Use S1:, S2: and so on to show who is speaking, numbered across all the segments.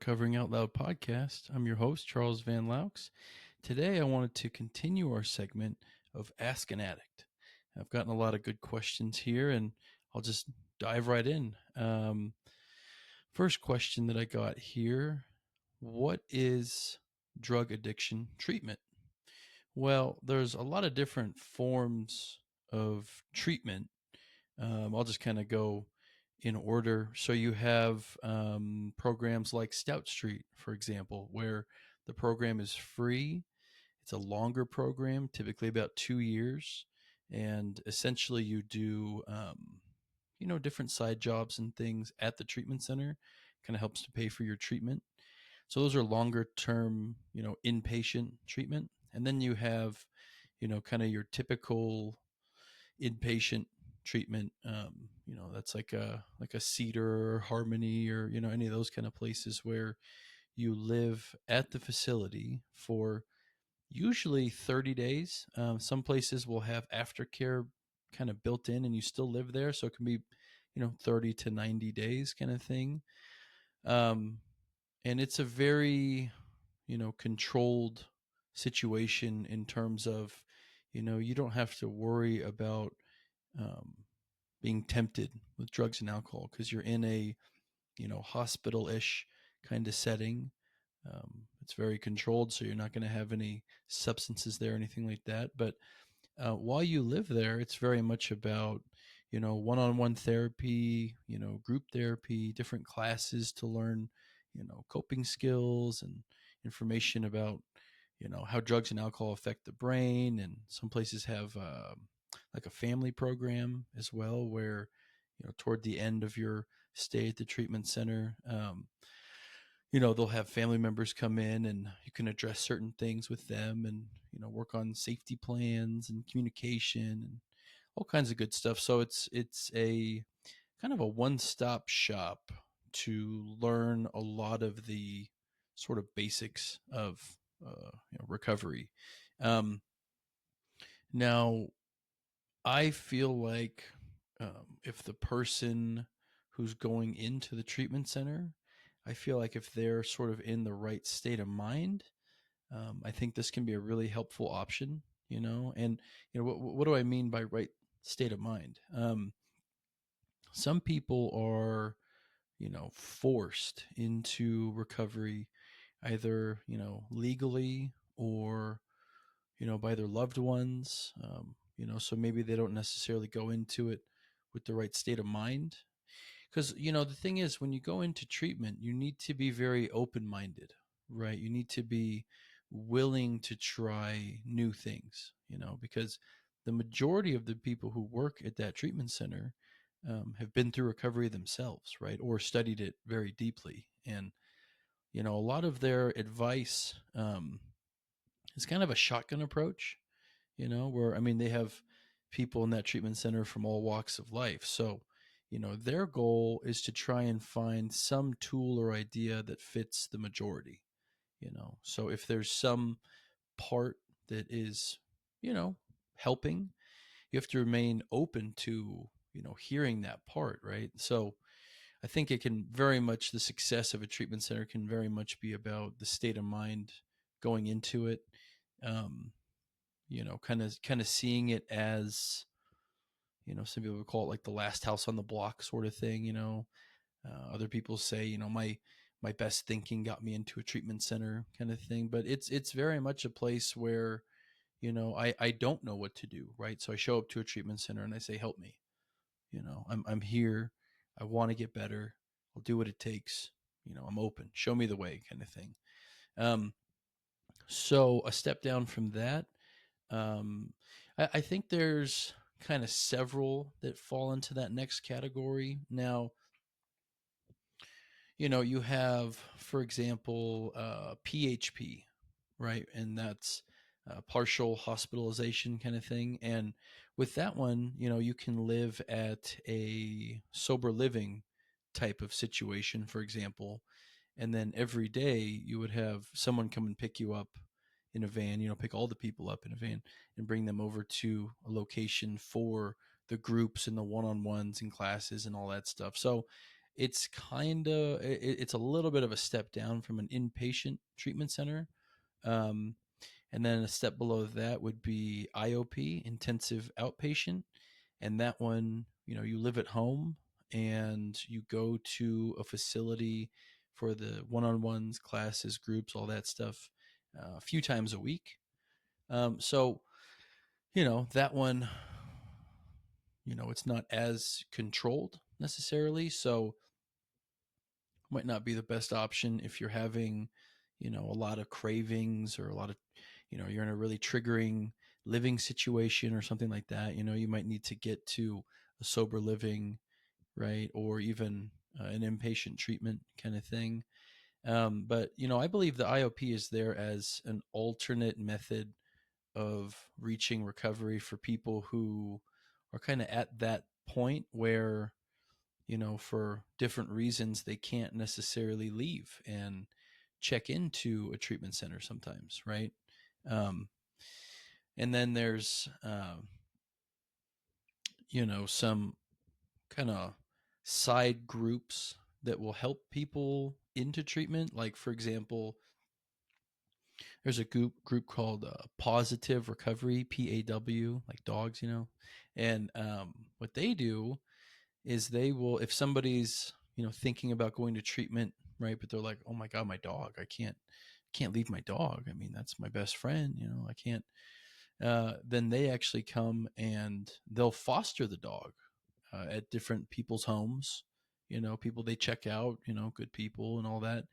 S1: Recovering Out Loud podcast. I'm your host, Charles Van Loucks. Today, I wanted to continue our segment of Ask an Addict. I've gotten a lot of good questions here, and I'll just dive right in. First question that I got here: what is drug addiction treatment? Well, there's a lot of different forms of treatment. I'll just kind of go in order. So you have programs like Stout Street, for example, where the program is free. It's a longer program, typically about 2 years, and essentially you do, different side jobs and things at the treatment center. Kind of helps to pay for your treatment. So those are longer term, inpatient treatment, and then you have, kind of your typical inpatient treatment. That's like a Cedar or Harmony or any of those kind of places where you live at the facility for usually 30 days. Some places will have aftercare kind of built in, and you still live there, so it can be 30 to 90 days kind of thing. And it's a very controlled situation in terms of you don't have to worry about um, being tempted with drugs and alcohol because you're in a hospital-ish kind of setting. It's very controlled, so you're not going to have any substances there or anything like that. But while you live there, it's very much about one-on-one therapy, group therapy, different classes to learn coping skills and information about how drugs and alcohol affect the brain. And some places have like a family program as well, where toward the end of your stay at the treatment center, they'll have family members come in and you can address certain things with them and work on safety plans and communication and all kinds of good stuff. So it's a kind of a one-stop shop to learn a lot of the sort of basics of recovery. Now, I feel like if the person who's going into the treatment center, I feel like if they're sort of in the right state of mind, I think this can be a really helpful option. And what do I mean by right state of mind? Some people are forced into recovery either legally or by their loved ones. So maybe they don't necessarily go into it with the right state of mind. Because, the thing is, when you go into treatment, you need to be very open minded, right? You need to be willing to try new things, because the majority of the people who work at that treatment center have been through recovery themselves, right? Or studied it very deeply. And, a lot of their advice is kind of a shotgun approach, where, I mean, they have people in that treatment center from all walks of life. So, their goal is to try and find some tool or idea that fits the majority, So if there's some part that is, helping, you have to remain open to, hearing that part, right? So I think it can very much, the success of a treatment center can very much be about the state of mind going into it. Um, kind of seeing it as, some people would call it like the last house on the block sort of thing. Other people say, my best thinking got me into a treatment center kind of thing. But it's very much a place where, I don't know what to do, right? So I show up to a treatment center and I say, help me. I'm here. I want to get better. I'll do what it takes. I'm open. Show me the way, kind of thing. So a step down from that, I think there's kind of several that fall into that next category. Now, you have, for example, PHP, right? And that's partial hospitalization kind of thing. And with that one, you can live at a sober living type of situation, for example. And then every day you would have someone come and pick you up in a van, pick all the people up in a van and bring them over to a location for the groups and the one-on-ones and classes and all that stuff. So it's it's a little bit of a step down from an inpatient treatment center. Um, and then a step below that would be IOP, intensive outpatient. And that one, you live at home and you go to a facility for the one-on-ones, classes, groups, all that stuff, a few times a week. So, that one, it's not as controlled necessarily. So might not be the best option if you're having, a lot of cravings or a lot of, you're in a really triggering living situation or something like that. You might need to get to a sober living, right? Or even an inpatient treatment kind of thing. But, I believe the IOP is there as an alternate method of reaching recovery for people who are kind of at that point where, for different reasons, they can't necessarily leave and check into a treatment center sometimes, right? Um, and then there's, some kind of side groups that will help people into treatment. Like, for example, there's a group called Positive Recovery, PAW, like dogs, and what they do is they will, if somebody's thinking about going to treatment, right, but they're like, oh my god, my dog, I can't leave my dog, I mean, that's my best friend, I can't, then they actually come and they'll foster the dog at different people's homes, people they check out, good people and all that,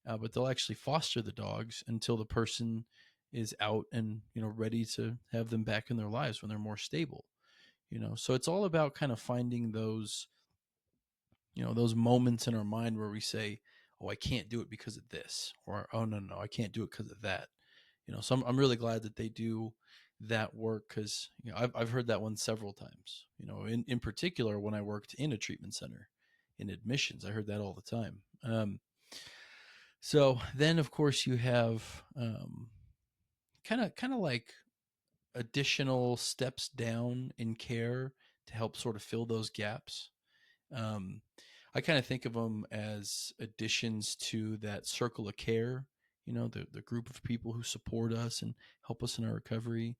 S1: but they'll actually foster the dogs until the person is out and ready to have them back in their lives when they're more stable. So it's all about kind of finding those moments in our mind where we say, oh, I can't do it because of this, or oh, no, I can't do it because of that. So I'm really glad that they do that work, because I've heard that one several times. In particular, when I worked in a treatment center in admissions, I heard that all the time. So then, of course, you have kind of like additional steps down in care to help sort of fill those gaps. Um, I kind of think of them as additions to that circle of care, the group of people who support us and help us in our recovery.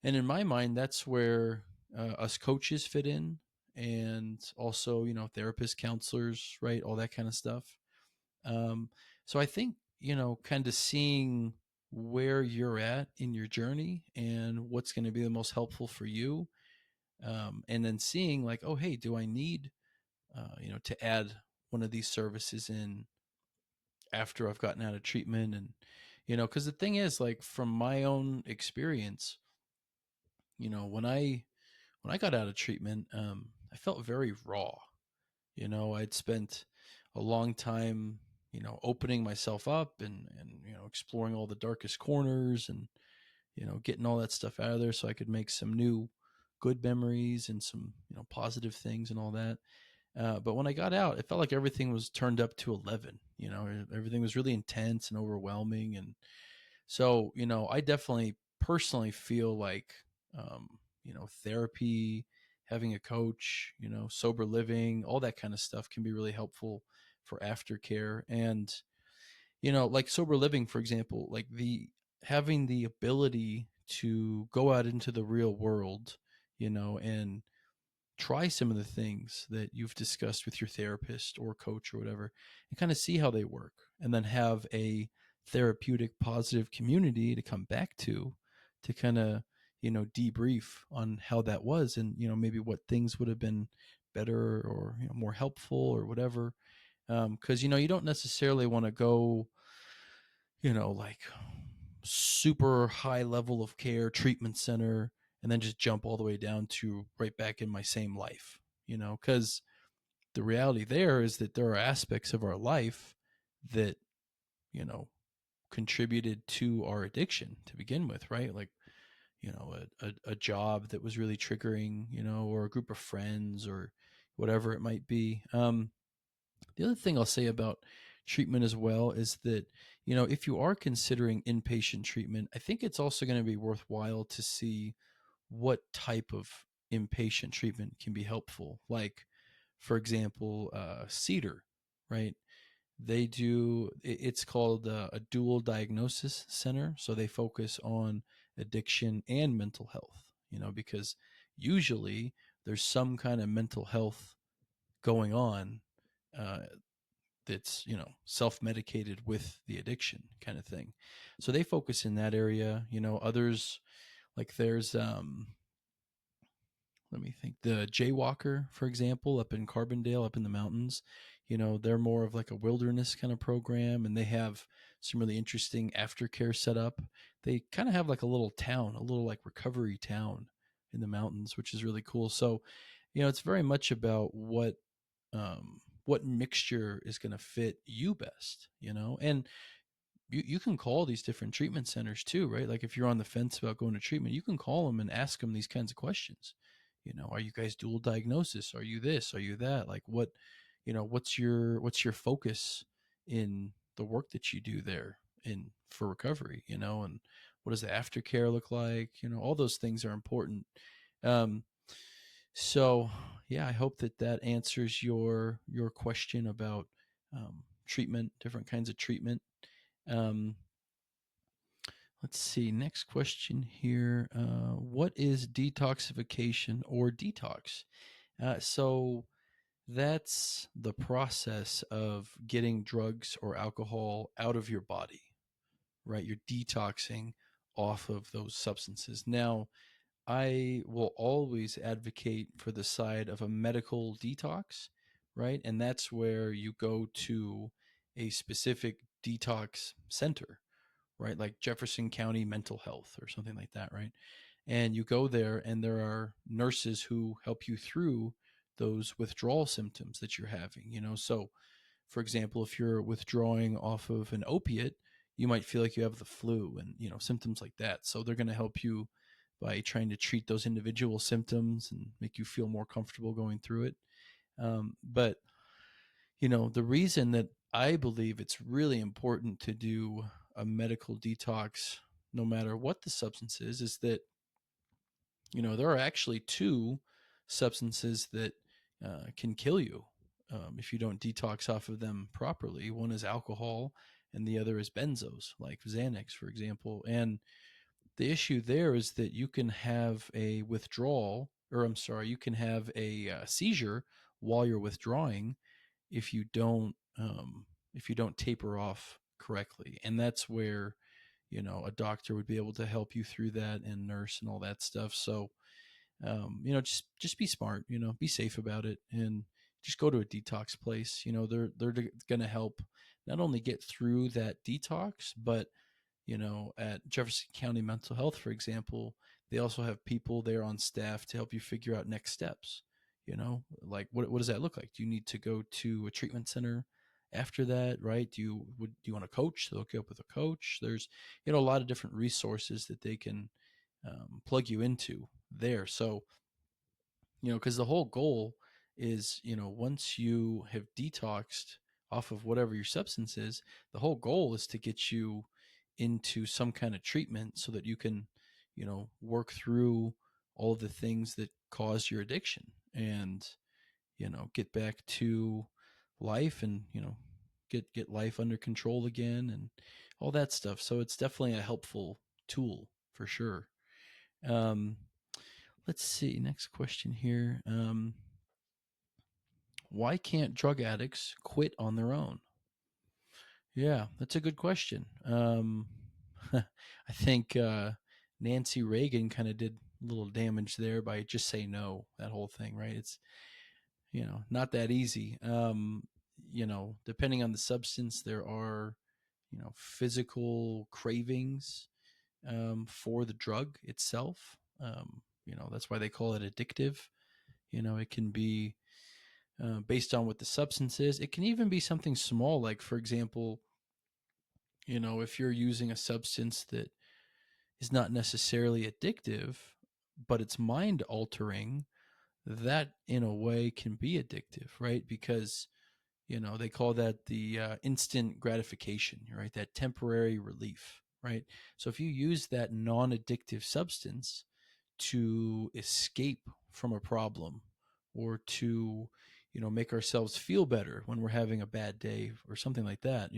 S1: And in my mind, that's where us coaches fit in, and also, therapists, counselors, right? All that kind of stuff. Um, so I think, kind of seeing where you're at in your journey and what's going to be the most helpful for you. And then seeing like, oh, hey, do I need to add one of these services in after I've gotten out of treatment. And, because the thing is, like, from my own experience, when I got out of treatment, I felt very raw. I'd spent a long time, opening myself up and exploring all the darkest corners and, getting all that stuff out of there so I could make some new good memories and some, positive things and all that. But when I got out, it felt like everything was turned up to 11. Everything was really intense and overwhelming. And so, I definitely personally feel like, therapy, having a coach, sober living, all that kind of stuff can be really helpful for aftercare. And, like sober living, for example, like having the ability to go out into the real world, and try some of the things that you've discussed with your therapist or coach or whatever, and kind of see how they work, and then have a therapeutic positive community to come back to kind of debrief on how that was, and maybe what things would have been better or more helpful or whatever, because you don't necessarily want to go like super high level of care treatment center and then just jump all the way down to right back in my same life, because the reality there is that there are aspects of our life that, you know, contributed to our addiction to begin with, right? Like, a job that was really triggering, or a group of friends or whatever it might be. The other thing I'll say about treatment as well is that, if you are considering inpatient treatment, I think it's also going to be worthwhile to see what type of inpatient treatment can be helpful. Like, for example, Cedar, right? They do, it's called a dual diagnosis center. So they focus on addiction and mental health, because usually there's some kind of mental health going on, uh, that's, self-medicated with the addiction kind of thing. So they focus in that area. Others, like there's let me think, the Jaywalker, for example, up in Carbondale, up in the mountains. They're more of like a wilderness kind of program, and they have some really interesting aftercare set up. They kind of have like a little town, a little like recovery town in the mountains, which is really cool. So, it's very much about what mixture is going to fit you best, and you can call these different treatment centers too, right? Like if you're on the fence about going to treatment, you can call them and ask them these kinds of questions. Are you guys dual diagnosis? Are you this? Are you that? Like what's your focus in the work that you do there in for recovery, and what does the aftercare look like? All those things are important. Um, so yeah, I hope that answers your question about treatment, different kinds of treatment. Um, let's see. Next question here. What is detoxification or detox? So that's the process of getting drugs or alcohol out of your body, right? You're detoxing off of those substances. Now, I will always advocate for the side of a medical detox, right? And that's where you go to a specific detox center, right? Like Jefferson County Mental Health or something like that, right? And you go there, and there are nurses who help you through those withdrawal symptoms that you're having, So, for example, if you're withdrawing off of an opiate, you might feel like you have the flu and, symptoms like that. So they're going to help you by trying to treat those individual symptoms and make you feel more comfortable going through it. But the reason that I believe it's really important to do a medical detox, no matter what the substance is that, there are actually two substances that can kill you if you don't detox off of them properly. One is alcohol, and the other is benzos, like Xanax, for example. And the issue there is that you can have a withdrawal, or I'm sorry, you can have a seizure while you're withdrawing if you don't taper off correctly. And that's where a doctor would be able to help you through that, and nurse and all that stuff. So just be smart, be safe about it, and just go to a detox place. They're going to help not only get through that detox, but at Jefferson County Mental Health, for example, they also have people there on staff to help you figure out next steps. Like what does that look like? Do you need to go to a treatment center after that, right? Do you want a coach to hook you up with a coach? There's a lot of different resources that they can plug you into there. So because the whole goal is, once you have detoxed off of whatever your substance is, the whole goal is to get you into some kind of treatment so that you can, work through all the things that cause your addiction and, get back to life and, get life under control again and all that stuff. So it's definitely a helpful tool for sure. Um, let's see. Next question here. Why can't drug addicts quit on their own? Yeah, that's a good question. I think Nancy Reagan kind of did a little damage there by just say no, that whole thing, right? It's, not that easy. Depending on the substance, there are, physical cravings for the drug itself. That's why they call it addictive. It can be based on what the substance is. It can even be something small, like, for example, if you're using a substance that is not necessarily addictive, but it's mind altering, that in a way can be addictive, right? Because, they call that the instant gratification, right? That temporary relief, right? So if you use that non addictive substance to escape from a problem or to, make ourselves feel better when we're having a bad day or something like that,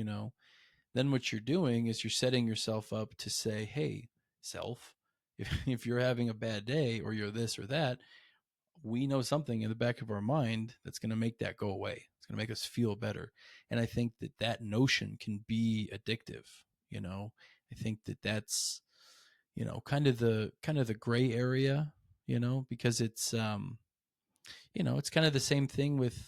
S1: then what you're doing is you're setting yourself up to say, hey, self, if you're having a bad day or you're this or that, we know something in the back of our mind that's going to make that go away. It's going to make us feel better. And I think that notion can be addictive. I think that's, kind of the gray area, because it's kind of the same thing with,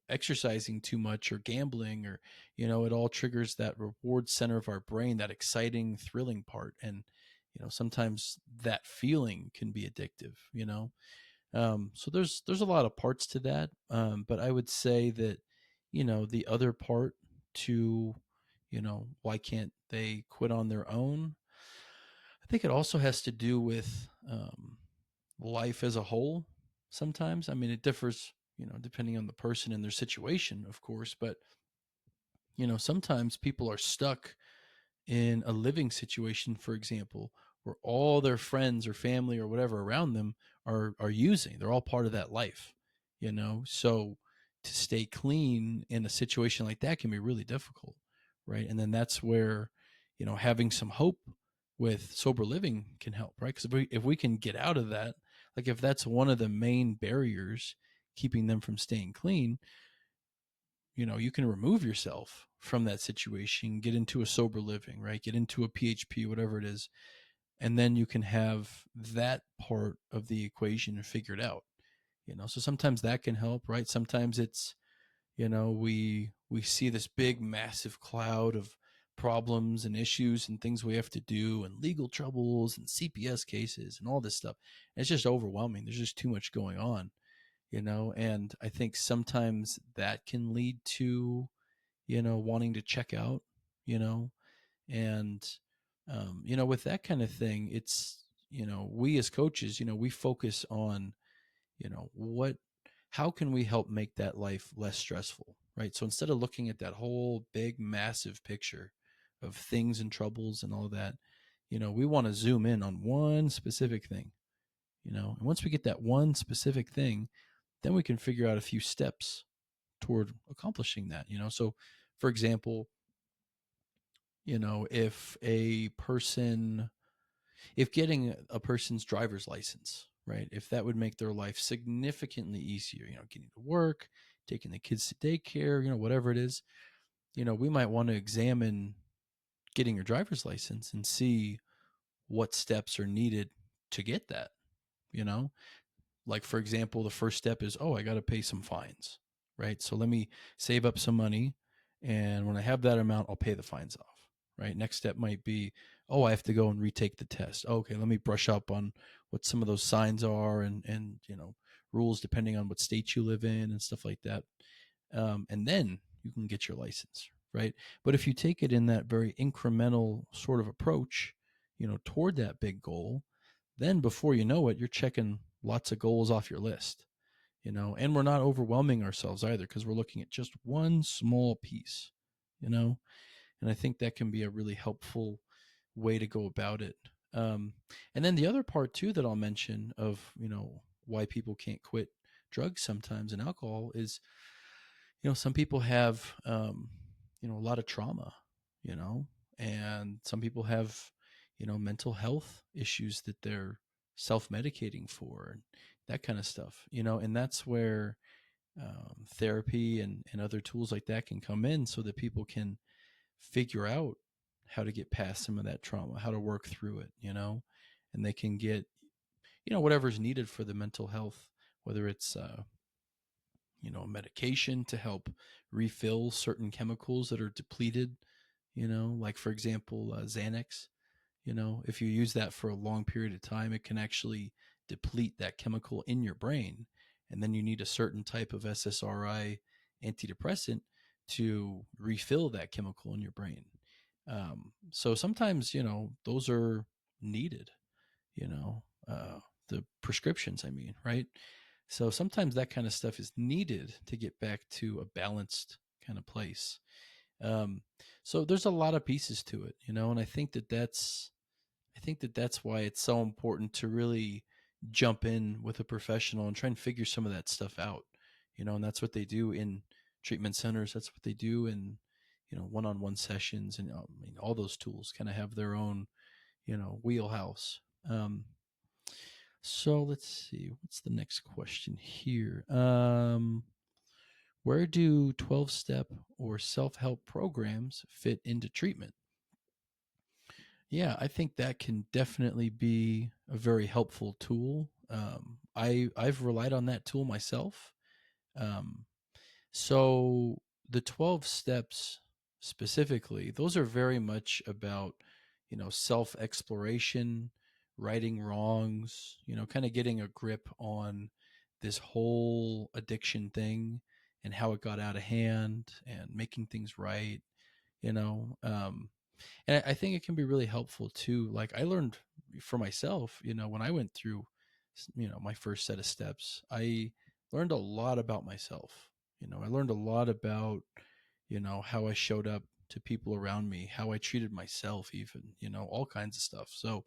S1: exercising too much or gambling, or, it all triggers that reward center of our brain, that exciting, thrilling part. And, sometimes that feeling can be addictive, so there's a lot of parts to that. But I would say that, the other part to, why can't they quit on their own? I think it also has to do with life as a whole. Sometimes, I mean, it differs, depending on the person and their situation, of course. But sometimes people are stuck in a living situation, for example, where all their friends or family or whatever around them are using. They're all part of that life, So to stay clean in a situation like that can be really difficult, right? And then that's where, having some hope with sober living can help, right? Because if we can get out of that, like if that's one of the main barriers keeping them from staying clean, you can remove yourself from that situation, get into a sober living, right? Get into a PHP, whatever it is. And then you can have that part of the equation figured out, So sometimes that can help, right? Sometimes it's, we see this big, massive cloud of problems and issues and things we have to do and legal troubles and CPS cases and all this stuff. And it's just overwhelming. There's just too much going on, and I think sometimes that can lead to, wanting to check out, you know, and, with that kind of thing, it's, we as coaches, we focus on, what, how can we help make that life less stressful, right? So instead of looking at that whole big, massive picture of things and troubles and all that, we want to zoom in on one specific thing, and once we get that one specific thing, then we can figure out a few steps toward accomplishing that, So, for example, if getting a person's driver's license, right, if that would make their life significantly easier, getting to work, taking the kids to daycare, whatever it is, we might want to examine getting your driver's license and see what steps are needed to get that, you know like, for example, the first step is, oh, I got to pay some fines, right? So let me save up some money, and when I have that amount, I'll pay the fines off, right? Next step might be, oh, I have to go and retake the test. Okay, let me brush up on what some of those signs are, and rules depending on what state you live in and stuff like that. And then you can get your license, right? But if you take it in that very incremental sort of approach, toward that big goal, then before you know it, you're checking lots of goals off your list, and we're not overwhelming ourselves either, because we're looking at just one small piece, you know, and I think that can be a really helpful way to go about it. Um, and then the other part too that I'll mention of, why people can't quit drugs sometimes and alcohol is, some people have, a lot of trauma, you know, and some people have, mental health issues that they're self-medicating for, and that kind of stuff, and that's where therapy and other tools like that can come in, so that people can figure out how to get past some of that trauma, how to work through it, and they can get, whatever's needed for the mental health, whether it's, medication to help refill certain chemicals that are depleted, like, for example, Xanax. If you use that for a long period of time, it can actually deplete that chemical in your brain. And then you need a certain type of SSRI antidepressant to refill that chemical in your brain. So sometimes, those are needed, you know, the prescriptions, I mean, right? So sometimes that kind of stuff is needed to get back to a balanced kind of place. Um, so there's a lot of pieces to it, and I think that's why it's so important to really jump in with a professional and try and figure some of that stuff out, And that's what they do in treatment centers. That's what they do in, one-on-one sessions, and I mean, all those tools kind of have their own, wheelhouse. So let's see, what's the next question here? Where do 12-step or self-help programs fit into treatment? Yeah, I think that can definitely be a very helpful tool. I've relied on that tool myself. Um, so the 12 steps specifically, those are very much about, self exploration, righting wrongs, kind of getting a grip on this whole addiction thing and how it got out of hand and making things right, you know. And I think it can be really helpful too. Like I learned for myself, when I went through, my first set of steps, I learned a lot about myself. I learned a lot about, how I showed up to people around me, how I treated myself, even, all kinds of stuff. So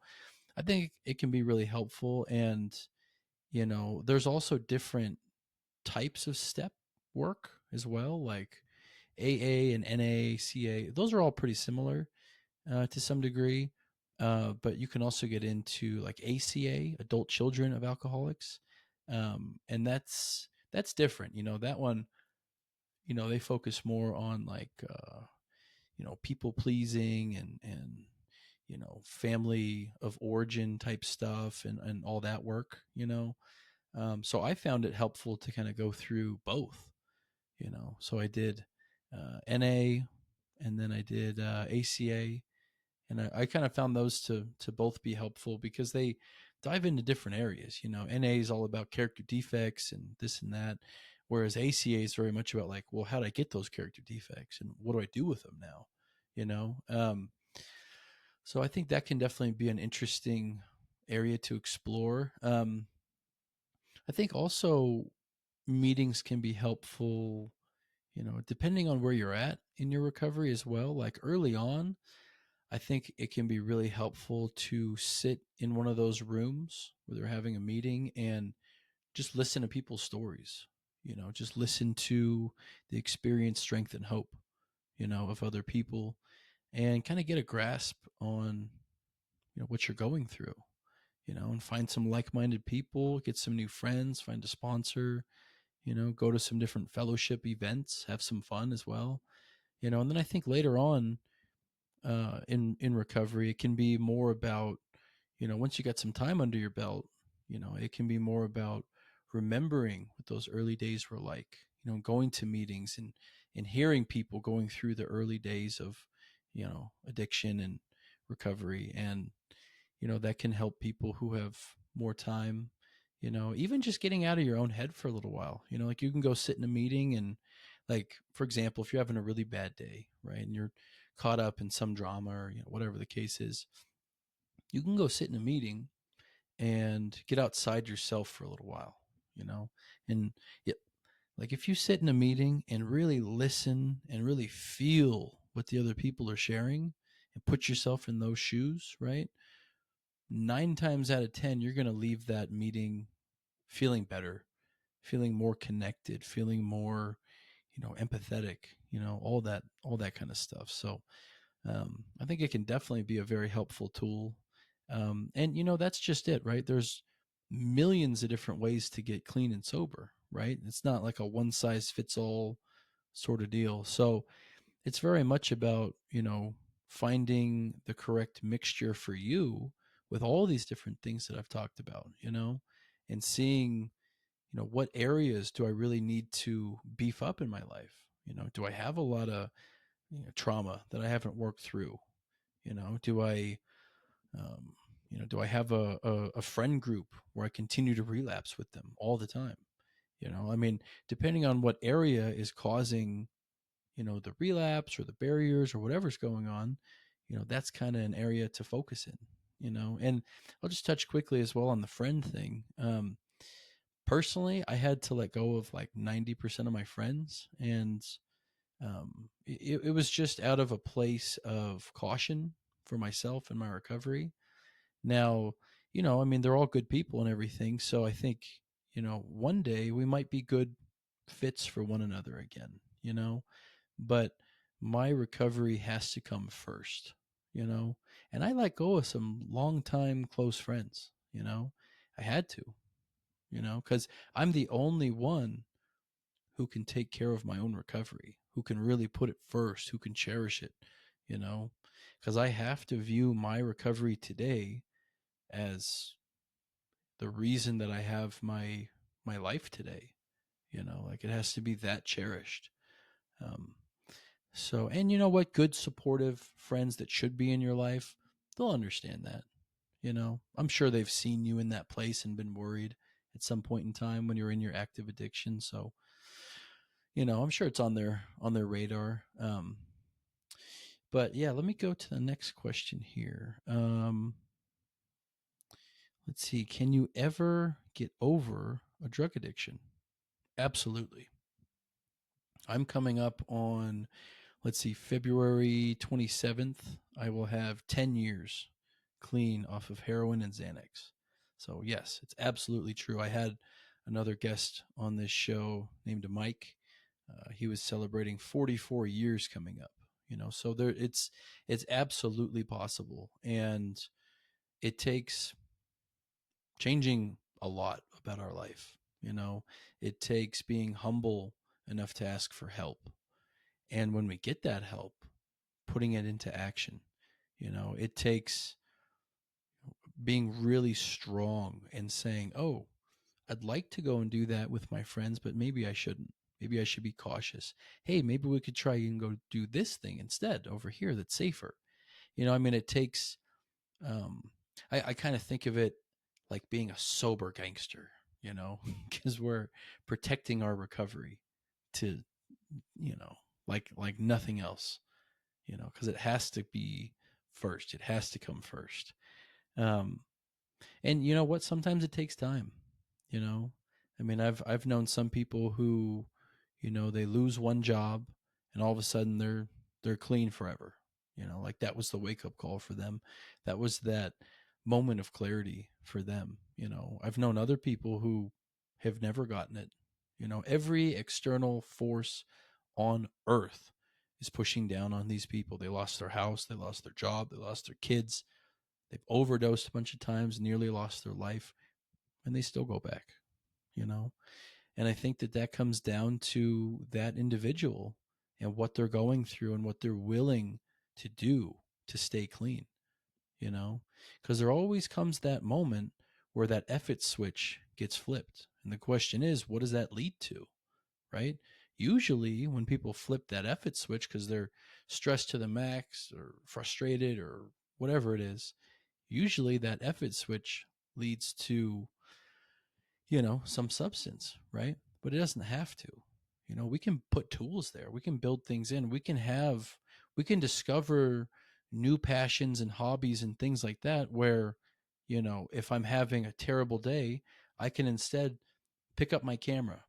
S1: I think it can be really helpful. And, there's also different types of step work as well, like AA and NA, those are all pretty similar to some degree. But you can also get into like ACA, Adult Children of Alcoholics, and that's different. That one, they focus more on like people pleasing and family of origin type stuff and all that work. So I found it helpful to kind of go through both. So I did NA, and then I did ACA, and I kind of found those to both be helpful because they dive into different areas. NA is all about character defects and this and that, whereas ACA is very much about like, well, how do I get those character defects and what do I do with them now? You know, so I think that can definitely be an interesting area to explore. I think also meetings can be helpful, depending on where you're at in your recovery as well. Like early on, I think it can be really helpful to sit in one of those rooms where they're having a meeting and just listen to people's stories, just listen to the experience, strength, and hope, of other people, and kind of get a grasp on, what you're going through, and find some like minded people, get some new friends, find a sponsor, go to some different fellowship events, have some fun as well, and then I think later on, in recovery, it can be more about, once you get some time under your belt, it can be more about remembering what those early days were like, going to meetings and hearing people going through the early days of, addiction and recovery. And, that can help people who have more time, even just getting out of your own head for a little while, like you can go sit in a meeting and, like, for example, if you're having a really bad day, right, and you're caught up in some drama or, whatever the case is, you can go sit in a meeting and get outside yourself for a little while, you know? And it, like if you sit in a meeting and really listen and really feel what the other people are sharing and put yourself in those shoes, right? 9 times out of 10, you're going to leave that meeting feeling better, feeling more connected, feeling more, empathetic, all that kind of stuff. So, I think it can definitely be a very helpful tool. And that's just it, right? There's millions of different ways to get clean and sober, right? It's not like a one size fits all sort of deal. So it's very much about, finding the correct mixture for you with all these different things that I've talked about, and seeing, what areas do I really need to beef up in my life? Do I have a lot of, trauma that I haven't worked through? Do I, um, do I have a friend group where I continue to relapse with them all the time? I mean, depending on what area is causing, the relapse or the barriers or whatever's going on, that's kind of an area to focus in, and I'll just touch quickly as well on the friend thing. Personally, I had to let go of like 90% of my friends, and it was just out of a place of caution for myself and my recovery. Now, I mean, they're all good people and everything. So I think, one day we might be good fits for one another again, you know? But my recovery has to come first, you know? And I let go of some longtime close friends, you know? I had to, you know, because I'm the only one who can take care of my own recovery, who can really put it first, who can cherish it, you know? Because I have to view my recovery today as the reason that I have my life today, you know, like it has to be that cherished. Um, so, and you know what? Good supportive friends that should be in your life, they'll understand that. You know, I'm sure they've seen you in that place and been worried at some point in time when you're in your active addiction. So, you know, I'm sure it's on their radar. But yeah, let me go to the next question here. Let's see. Can you ever get over a drug addiction? Absolutely. I'm coming up on, let's see, February 27th. I will have 10 years clean off of heroin and Xanax. So, yes, it's absolutely true. I had another guest on this show named Mike. He was celebrating 44 years coming up, you know, so there it's absolutely possible. And it takes changing a lot about our life, you know. It takes being humble enough to ask for help, and when we get that help, putting it into action. You know, it takes being really strong and saying, oh, I'd like to go and do that with my friends, but maybe I shouldn't. Maybe I should be cautious. Hey, maybe we could try and go do this thing instead over here that's safer. You know, I mean, it takes, um, I kind of think of it like being a sober gangster, you know, because we're protecting our recovery to, you know, like nothing else, you know, because it has to be first. It has to come first. Um, and you know what? Sometimes it takes time. You know, I mean, I've known some people who, you know, they lose one job, and all of a sudden they're clean forever. You know, like that was the wake up call for them. That was that moment of clarity for them. You know, I've known other people who have never gotten it. You know, every external force on earth is pushing down on these people. They lost their house, they lost their job, they lost their kids, they've overdosed a bunch of times, nearly lost their life, and they still go back, you know? And I think that that comes down to that individual and what they're going through and what they're willing to do to stay clean, you know? Because there always comes that moment where that effort switch gets flipped. And the question is, what does that lead to, right? Usually, when people flip that effort switch because they're stressed to the max or frustrated or whatever it is, usually that effort switch leads to, you know, some substance, right? But it doesn't have to. You know, we can put tools there. We can build things in. We can discover new passions and hobbies and things like that where, you know, if I'm having a terrible day, I can instead pick up my camera.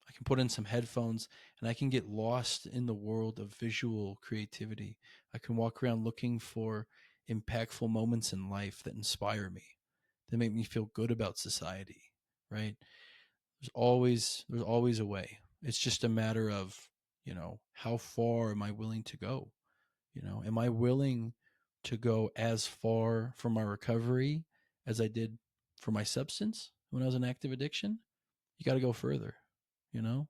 S1: I can put in some headphones and I can get lost in the world of visual creativity. I can walk around looking for impactful moments in life that inspire me, that make me feel good about society, right? There's always a way. It's just a matter of, you know, how far am I willing to go? You know, am I willing to go as far for my recovery as I did for my substance when I was in active addiction? You got to go further, you know?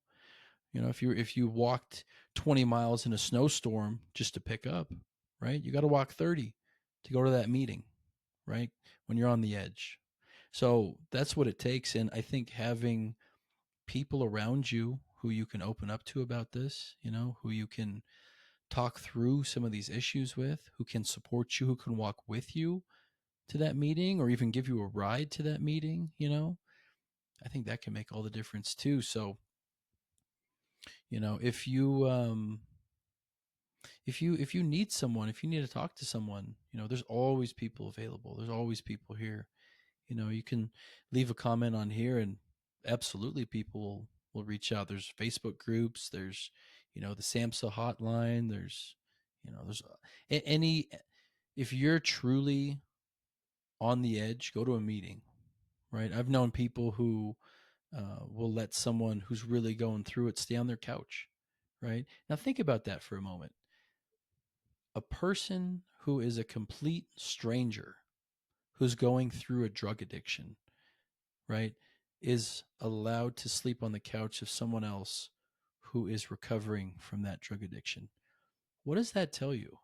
S1: You know, if you walked 20 miles in a snowstorm just to pick up, right? You got to walk 30 to go to that meeting, right? When you're on the edge. So that's what it takes. And I think having people around you who you can open up to about this, you know, who you can talk through some of these issues with, who can support you, who can walk with you to that meeting or even give you a ride to that meeting, you know, I think that can make all the difference too. So, you know, if you need someone, if you need to talk to someone, you know, there's always people available. There's always people here. You know, you can leave a comment on here and absolutely people will reach out. There's Facebook groups, there's, you know, the SAMHSA hotline, there's, you know, there's any, if you're truly on the edge, go to a meeting, right? I've known people who will let someone who's really going through it stay on their couch, right? Now, think about that for a moment. A person who is a complete stranger who's going through a drug addiction, right, is allowed to sleep on the couch of someone else who is recovering from that drug addiction. What does that tell you?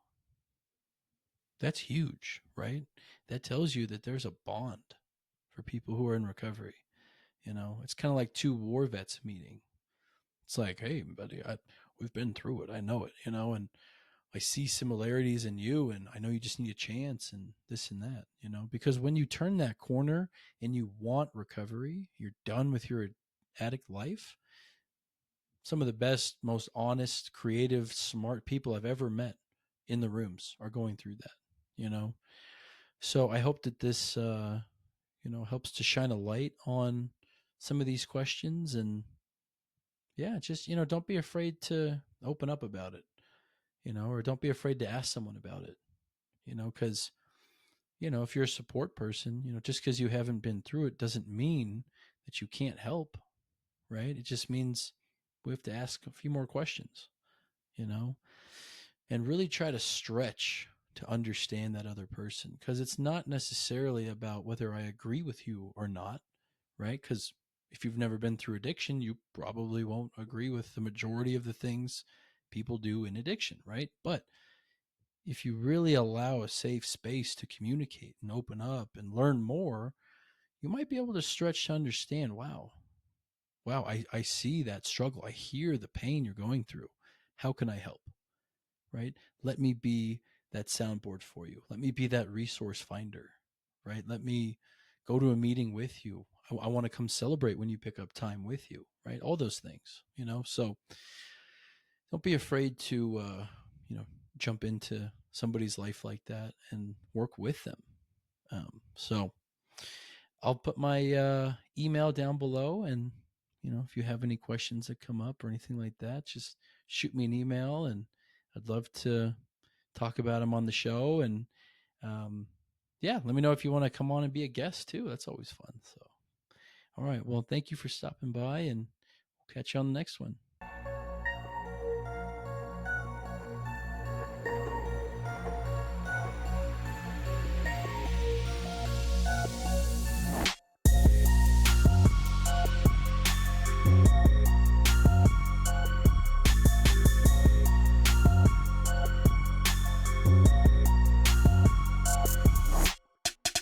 S1: That's huge, right? That tells you that there's a bond for people who are in recovery. It's kind of like two war vets meeting. It's like, hey, buddy, we've been through it. I know it, and I see similarities in you, and I know you just need a chance and this and that, because when you turn that corner and you want recovery, you're done with your addict life. Some of the best, most honest, creative, smart people I've ever met in the rooms are going through that. So I hope that this, helps to shine a light on some of these questions. And yeah, just, don't be afraid to open up about it, or don't be afraid to ask someone about it, because, if you're a support person, just because you haven't been through it doesn't mean that you can't help, right? It just means we have to ask a few more questions, you know, and really try to stretch to understand that other person, because it's not necessarily about whether I agree with you or not, right? Because if you've never been through addiction, you probably won't agree with the majority of the things people do in addiction, right? But if you really allow a safe space to communicate and open up and learn more, you might be able to stretch to understand, wow, I see that struggle. I hear the pain you're going through. How can I help? Right? Let me be that soundboard for you. Let me be that resource finder, right? Let me go to a meeting with you. I want to come celebrate when you pick up time with you, right? All those things, so don't be afraid to, jump into somebody's life like that and work with them. So I'll put my email down below, and if you have any questions that come up or anything like that, just shoot me an email, and I'd love to talk about them on the show. And yeah, let me know if you want to come on and be a guest too. That's always fun. So, all right, well, thank you for stopping by, and we'll catch you on the next one.